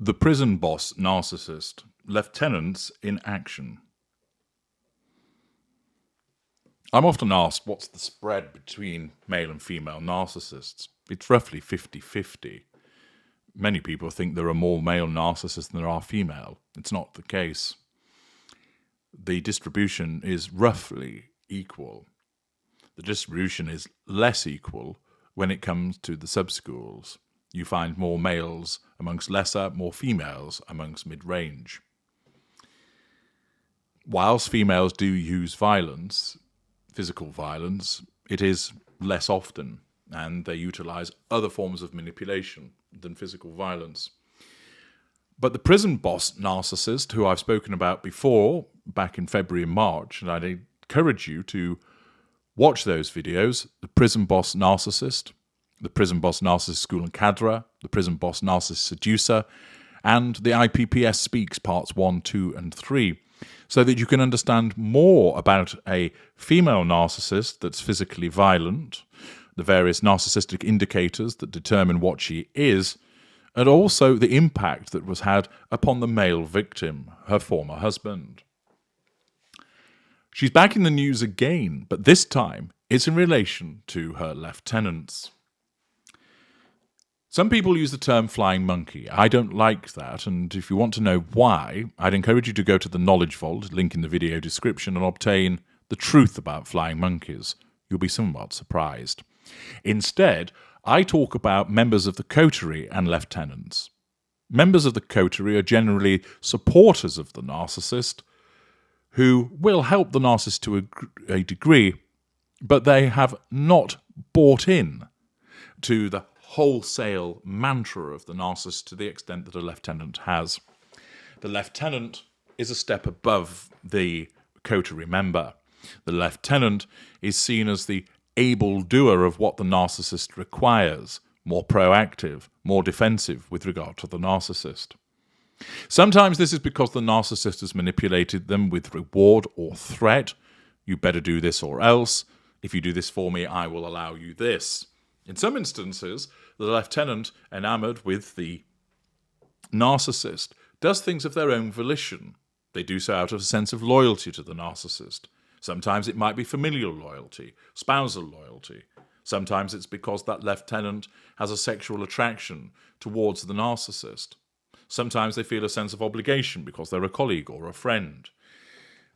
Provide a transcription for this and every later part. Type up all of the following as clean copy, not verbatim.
The Prison Boss Narcissist, Lieutenants in Action. I'm often asked what's the spread between male and female narcissists. It's roughly 50-50. Many people think there are more male narcissists than there are female. It's not the case. The distribution is roughly equal. The distribution is less equal when it comes to the sub-schools. You find more males amongst lesser, more females amongst mid-range. Whilst females do use violence, physical violence, it is less often, and they utilize other forms of manipulation than physical violence. But the prison boss narcissist, who I've spoken about before, back in February and March, and I'd encourage you to watch those videos, the prison boss narcissist, the Prison Boss Narcissist School and Cadre, the Prison Boss Narcissist Seducer, and the IPPS Speaks Parts 1, 2, and 3, so that you can understand more about a female narcissist that's physically violent, the various narcissistic indicators that determine what she is, and also the impact that was had upon the male victim, her former husband. She's back in the news again, but this time it's in relation to her lieutenants. Some people use the term flying monkey. I don't like that, and if you want to know why, I'd encourage you to go to the Knowledge Vault, link in the video description, and obtain the truth about flying monkeys. You'll be somewhat surprised. Instead, I talk about members of the coterie and lieutenants. Members of the coterie are generally supporters of the narcissist, who will help the narcissist to a degree, but they have not bought in to the wholesale mantra of the narcissist to the extent that a lieutenant has. The lieutenant is a step above the coterie member. The lieutenant is seen as the able doer of what the narcissist requires, more proactive, more defensive with regard to the narcissist. Sometimes this is because the narcissist has manipulated them with reward or threat. You better do this or else. If you do this for me, I will allow you this. In some instances, the lieutenant, enamored with the narcissist, does things of their own volition. They do so out of a sense of loyalty to the narcissist. Sometimes it might be familial loyalty, spousal loyalty. Sometimes it's because that lieutenant has a sexual attraction towards the narcissist. Sometimes they feel a sense of obligation because they're a colleague or a friend.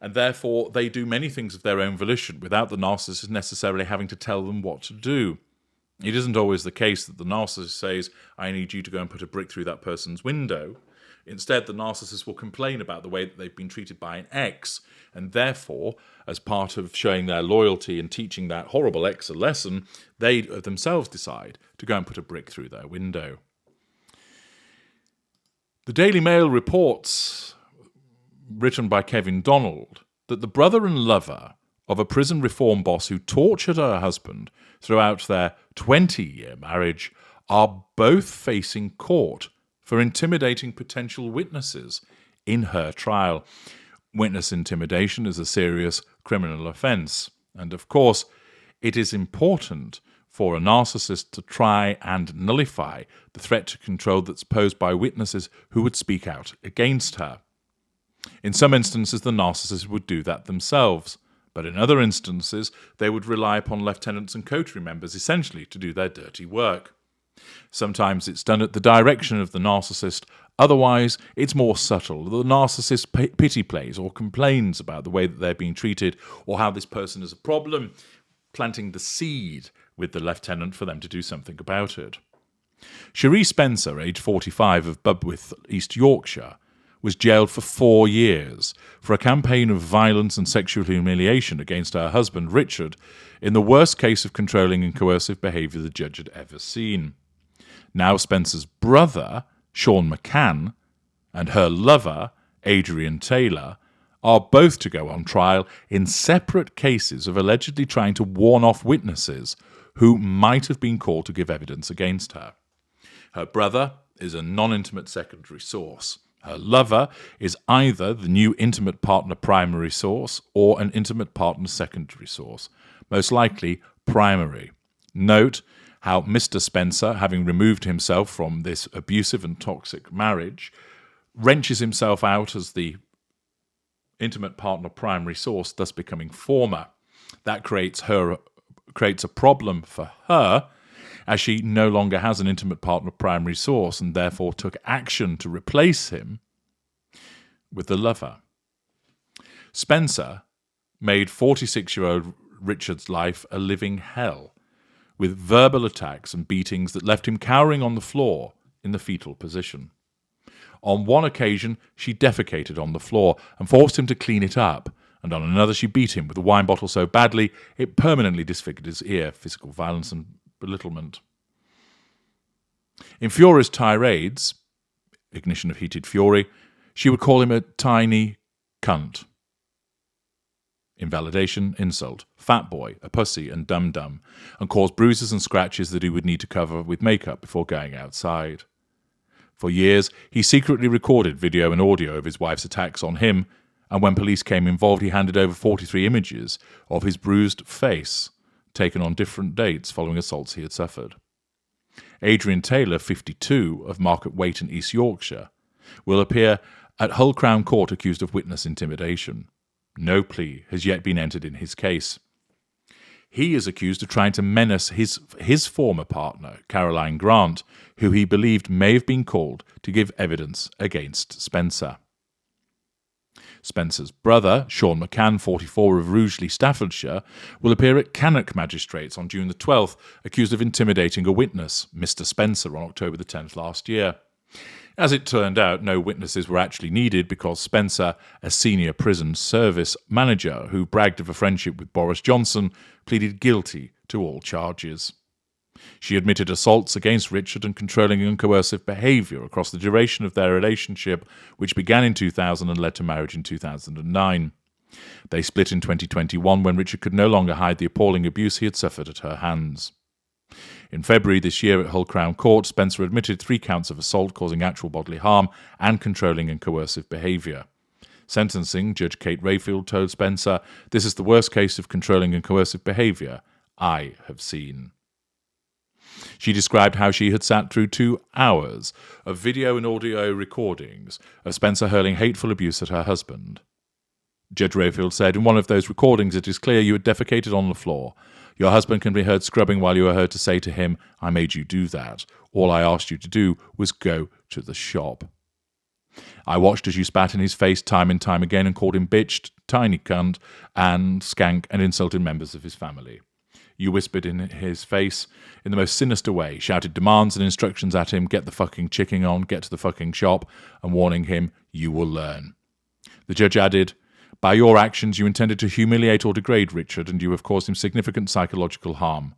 And therefore, they do many things of their own volition without the narcissist necessarily having to tell them what to do. It isn't always the case that the narcissist says, I need you to go and put a brick through that person's window. Instead, the narcissist will complain about the way that they've been treated by an ex, and therefore, as part of showing their loyalty and teaching that horrible ex a lesson, they themselves decide to go and put a brick through their window. The Daily Mail reports, written by Kevin Donald, that the brother and lover of a prison reform boss who tortured her husband throughout their 20-year marriage are both facing court for intimidating potential witnesses in her trial. Witness intimidation is a serious criminal offence, and of course, it is important for a narcissist to try and nullify the threat to control that's posed by witnesses who would speak out against her. In some instances, the narcissist would do that themselves, but in other instances, they would rely upon lieutenants and coterie members essentially to do their dirty work. Sometimes it's done at the direction of the narcissist, otherwise it's more subtle. The narcissist pity plays or complains about the way that they're being treated or how this person is a problem, planting the seed with the lieutenant for them to do something about it. Cherie Spencer, age 45, of Budworth, East Yorkshire, was jailed for 4 years for a campaign of violence and sexual humiliation against her husband, Richard, in the worst case of controlling and coercive behaviour the judge had ever seen. Now Spencer's brother, Sean McCann, and her lover, Adrian Taylor, are both to go on trial in separate cases of allegedly trying to warn off witnesses who might have been called to give evidence against her. Her brother is a non-intimate secondary source. Her lover is either the new intimate partner primary source or an intimate partner secondary source, most likely primary. Note, how Mr. Spencer, having removed himself from this abusive and toxic marriage, wrenches himself out as the intimate partner primary source, thus becoming former. That creates a problem for her, as she no longer has an intimate partner primary source and therefore took action to replace him with the lover. Spencer made 46-year-old Richard's life a living hell, with verbal attacks and beatings that left him cowering on the floor in the fetal position. On one occasion, she defecated on the floor and forced him to clean it up, and on another she beat him with a wine bottle so badly it permanently disfigured his ear, physical violence and belittlement. In furious tirades, ignition of heated fury, she would call him a tiny cunt. Invalidation, insult, fat boy, a pussy, and dum-dum, and cause bruises and scratches that he would need to cover with makeup before going outside. For years, he secretly recorded video and audio of his wife's attacks on him, and when police came involved, he handed over 43 images of his bruised face, taken on different dates following assaults he had suffered. Adrian Taylor, 52, of Market Waite in East Yorkshire, will appear at Hull Crown Court accused of witness intimidation. No plea has yet been entered in his case. He is accused of trying to menace his former partner, Caroline Grant, who he believed may have been called to give evidence against Spencer. Spencer's brother, Sean McCann, 44, of Rugeley, Staffordshire, will appear at Cannock Magistrates on June the 12th, accused of intimidating a witness, Mr. Spencer, on October the 10th last year. As it turned out, no witnesses were actually needed because Spencer, a senior prison service manager who bragged of a friendship with Boris Johnson, pleaded guilty to all charges. She admitted assaults against Richard and controlling and coercive behaviour across the duration of their relationship, which began in 2000 and led to marriage in 2009. They split in 2021 when Richard could no longer hide the appalling abuse he had suffered at her hands. In February this year at Hull Crown Court, Spencer admitted 3 counts of assault causing actual bodily harm and controlling and coercive behaviour. Sentencing, Judge Kate Rayfield told Spencer, "This is the worst case of controlling and coercive behaviour I have seen." She described how she had sat through 2 hours of video and audio recordings of Spencer hurling hateful abuse at her husband. Judge Rayfield said, "In one of those recordings it is clear you had defecated on the floor. Your husband can be heard scrubbing while you are heard to say to him, 'I made you do that. All I asked you to do was go to the shop.' I watched as you spat in his face time and time again and called him bitch, tiny cunt, and skank and insulted members of his family. You whispered in his face in the most sinister way, shouted demands and instructions at him, get the fucking chicken on, get to the fucking shop, and warning him, you will learn." The judge added, "By your actions you intended to humiliate or degrade Richard, and you have caused him significant psychological harm.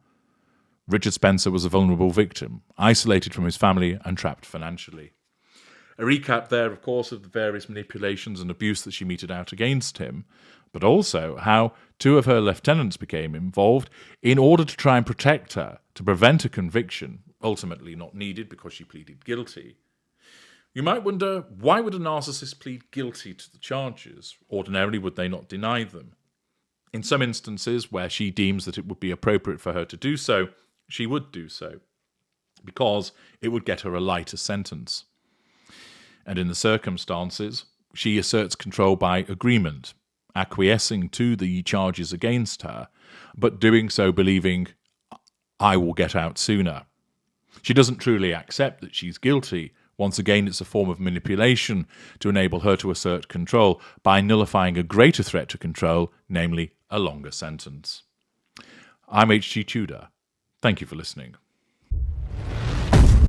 Richard Spencer was a vulnerable victim, isolated from his family and trapped financially." A recap there, of course, of the various manipulations and abuse that she meted out against him, but also how 2 of her lieutenants became involved in order to try and protect her, to prevent a conviction, ultimately not needed because she pleaded guilty. You might wonder, why would a narcissist plead guilty to the charges? Ordinarily, would they not deny them? In some instances where she deems that it would be appropriate for her to do so, she would do so, because it would get her a lighter sentence. And in the circumstances, she asserts control by agreement, acquiescing to the charges against her, but doing so believing, I will get out sooner. She doesn't truly accept that she's guilty. Once again, it's a form of manipulation to enable her to assert control by nullifying a greater threat to control, namely a longer sentence. I'm H.G. Tudor. Thank you for listening.